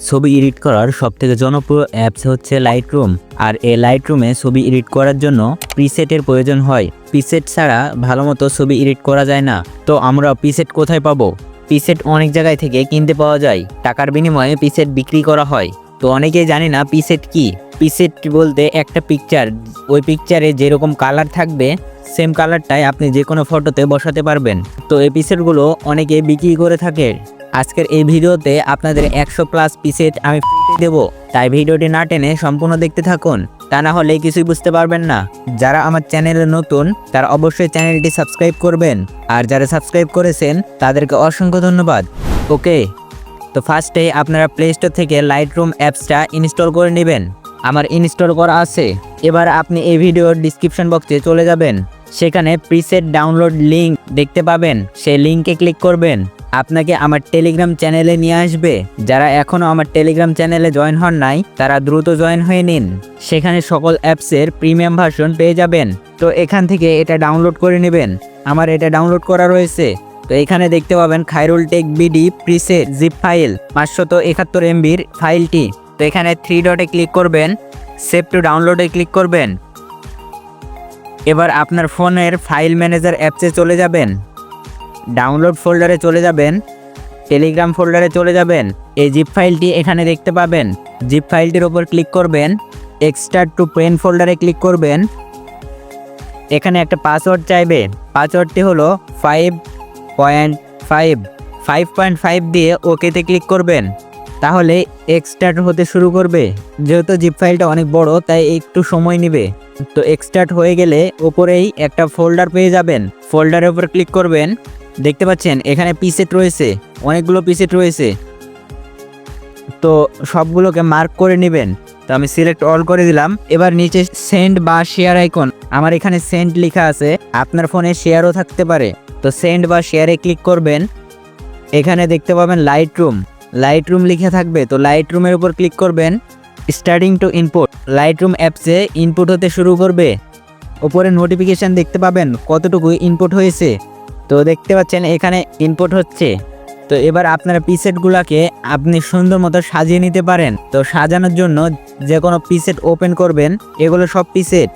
ছবি এডিট করার সবথেকে জনপ্রিয় অ্যাপস হচ্ছে লাইটরুম। আর এই লাইটরুমে ছবি এডিট করার জন্য প্রিসেটের প্রয়োজন হয়। প্রিসেট ছাড়া ভালোমতো ছবি এডিট করা যায় না। তো আমরা প্রিসেট কোথায় পাবো? প্রিসেট অনেক জায়গায় থেকে কিনতে পাওয়া যায়। টাকার বিনিময়ে প্রিসেট বিক্রি করা হয়। তো অনেকেই জানে না প্রিসেট কি। প্রিসেট বলতে একটা পিকচার, ওই পিকচারে যেরকম কালার থাকবে সেম কালারটাই আপনি যে কোনো ফটোতে বসাতে পারবেন। তো এই প্রিসেটগুলো অনেকে বিক্রি করে থাকে। আজকের এই ভিডিওতে আপনাদের 100+ প্রিসেট আমি দেব, তাই ভিডিওটি না টেনে সম্পূর্ণ দেখতে থাকুন, তা না হলে কিছুই বুঝতে পারবেন না। যারা আমার চ্যানেলে নতুন তারা অবশ্যই চ্যানেলটি সাবস্ক্রাইব করবেন, আর যারা সাবস্ক্রাইব করেছেন তাদেরকে অসংখ্য ধন্যবাদ। ওকে, তো ফার্স্টে আপনারা প্লে স্টোর থেকে লাইটরুম অ্যাপসটা ইনস্টল করে নেবেন। আমার ইনস্টল করা আছে। এবার আপনি এই ভিডিওর ডিসক্রিপশন বক্সে চলে যাবেন, সেখানে প্রিসেট ডাউনলোড লিঙ্ক দেখতে পাবেন, সেই লিঙ্কে ক্লিক করবেন। আপনাকে আমার টেলিগ্রাম চ্যানেলে নিয়ে আসবে। যারা এখনও আমার টেলিগ্রাম চ্যানেলে জয়েন হন নাই তারা দ্রুত জয়েন হয়ে নিন। সেখানে সকল অ্যাপসের প্রিমিয়াম ভার্সন পেয়ে যাবেন। তো এখান থেকে এটা ডাউনলোড করে নেবেন। আমার এটা ডাউনলোড করা রয়েছে। তো এখানে দেখতে পাবেন Khairul tech BD preset zip file 571 MBর ফাইলটি। তো এখানে 3 ডটে ক্লিক করবেন, সেভ টু ডাউনলোডে ক্লিক করবেন। এবার আপনার ফোনের ফাইল ম্যানেজার অ্যাপসে চলে যাবেন, ডাউনলোড ফোল্ডারে চলে যাবেন, টেলিগ্রাম ফোল্ডারে চলে যাবেন। এই জিপ ফাইলটি এখানে দেখতে পাবেন। জিপ ফাইলটির ওপর ক্লিক করবেন, এক্সট্রাক্ট টু পেন ফোল্ডারে ক্লিক করবেন। এখানে একটা পাসওয়ার্ড চাইবে। পাসওয়ার্ডটি হলো 5.5 দিয়ে ওকেতে ক্লিক করবেন। তাহলে এক্সট্রাক্ট হতে শুরু করবে। যেহেতু জিপ ফাইলটা অনেক বড় তাই একটু সময় নেবে। তো এক্সট্রাক্ট হয়ে গেলে ওপরেই একটা ফোল্ডার পেয়ে যাবেন। ফোল্ডারের উপর ক্লিক করবেন। দেখতে পাচ্ছেন এখানে প্রিসেট রয়েছে, অনেকগুলো প্রিসেট রয়েছে। তো সবগুলোকে মার্ক করে নেবেন। তো আমি সিলেক্ট অল করে দিলাম। এবার নিচে সেন্ড বা শেয়ার আইকন, আমার এখানে সেন্ড লেখা আছে, আপনার ফোনে শেয়ারও থাকতে পারে। তো সেন্ড বা শেয়ারে ক্লিক করবেন। এখানে দেখতে পাবেন লাইটরুম লিখে থাকবে। তো লাইটরুমের উপর ক্লিক করবেন, স্টার্টিং টু ইনপুট। লাইটরুম অ্যাপসে ইনপুট হতে শুরু করবে। উপরে নোটিফিকেশান দেখতে পাবেন কতটুকু ইনপুট হয়েছে। তো দেখতে পাচ্ছেন এখানে ইনপুট হচ্ছে। তো এবার আপনারা প্রিসেটগুলোকে আপনি সুন্দর মতো সাজিয়ে নিতে পারেন। তো সাজানোর জন্য যে কোনো প্রিসেট ওপেন করবেন। এগুলো সব প্রিসেট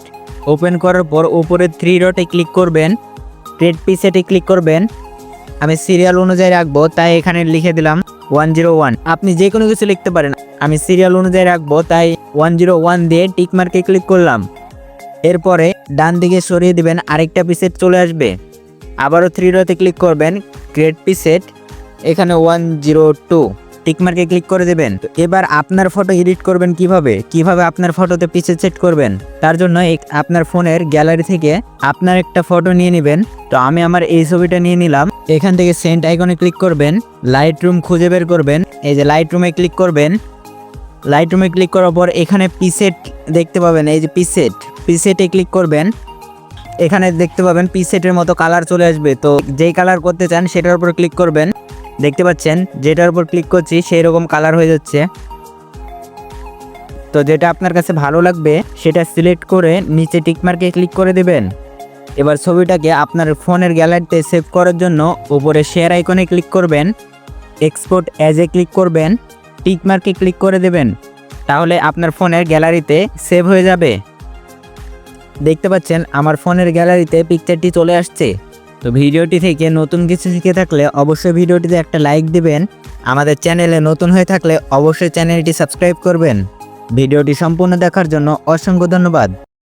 ওপেন করার পর উপরে 3 ডটে ক্লিক করবেন, ক্রিয়েট প্রিসেটে ক্লিক করবেন। আমি সিরিয়াল অনুযায়ী রাখবো তাই এখানে লিখে দিলাম 101। আপনি যে কোনো কিছু লিখতে পারেন। আমি সিরিয়াল অনুযায়ী রাখবো তাই 101 দিয়ে টিক মার্কে ক্লিক করলাম। এরপরে ডান দিকে সরিয়ে দিবেন, আরেকটা প্রিসেট চলে আসবে। আবারও 3 ডটে ক্লিক করবেন, ক্রিয়েট প্রিসেট, এখানে 102 টিক মার্কে ক্লিক করে দেবেন। তো এবার আপনার ফটো এডিট করবেন কিভাবে আপনার ফটোতে প্রিসেট সেট করবেন, তার জন্য আপনার ফোনের গ্যালারি থেকে আপনার একটা ফটো নিয়ে নেবেন। তো আমি আমার এই ছবিটা নিয়ে নিলাম। এখান থেকে সেন্ড আইকনে ক্লিক করবেন, লাইটরুম খুঁজে বের করবেন। এই যে লাইটরুমে ক্লিক করবেন। লাইটরুমে ক্লিক করার পর এখানে প্রিসেট দেখতে পাবেন, এই যে প্রিসেটে ক্লিক করবেন। এখানে দেখতে পাবেন প্রিসেটের মতো কালার চলে আসবে। তো যেই কালার করতে চান সেটার উপর ক্লিক করবেন। দেখতে পাচ্ছেন যেটার উপর ক্লিক করছি সেই রকম কালার হয়ে যাচ্ছে। তো যেটা আপনার কাছে ভালো লাগবে সেটা সিলেক্ট করে নিচে টিক মার্কে ক্লিক করে দেবেন। এবার ছবিটাকে আপনার ফোনের গ্যালারিতে সেভ করার জন্য উপরে শেয়ার আইকনে ক্লিক করবেন, এক্সপোর্ট অ্যাজ এ ক্লিক করবেন, টিক মার্কে ক্লিক করে দেবেন। তাহলে আপনার ফোনের গ্যালারিতে সেভ হয়ে যাবে। দেখতে পাচ্ছেন আমার ফোনের গ্যালারিতে পিকচারটি চলে আসছে। তো ভিডিওটি থেকে নতুন কিছু শিখে থাকলে অবশ্যই ভিডিওটিতে একটা লাইক দিবেন। আমাদের চ্যানেলে নতুন হয়ে থাকলে অবশ্যই চ্যানেলটি সাবস্ক্রাইব করবেন। ভিডিওটি সম্পূর্ণ দেখার জন্য অসংখ্য ধন্যবাদ।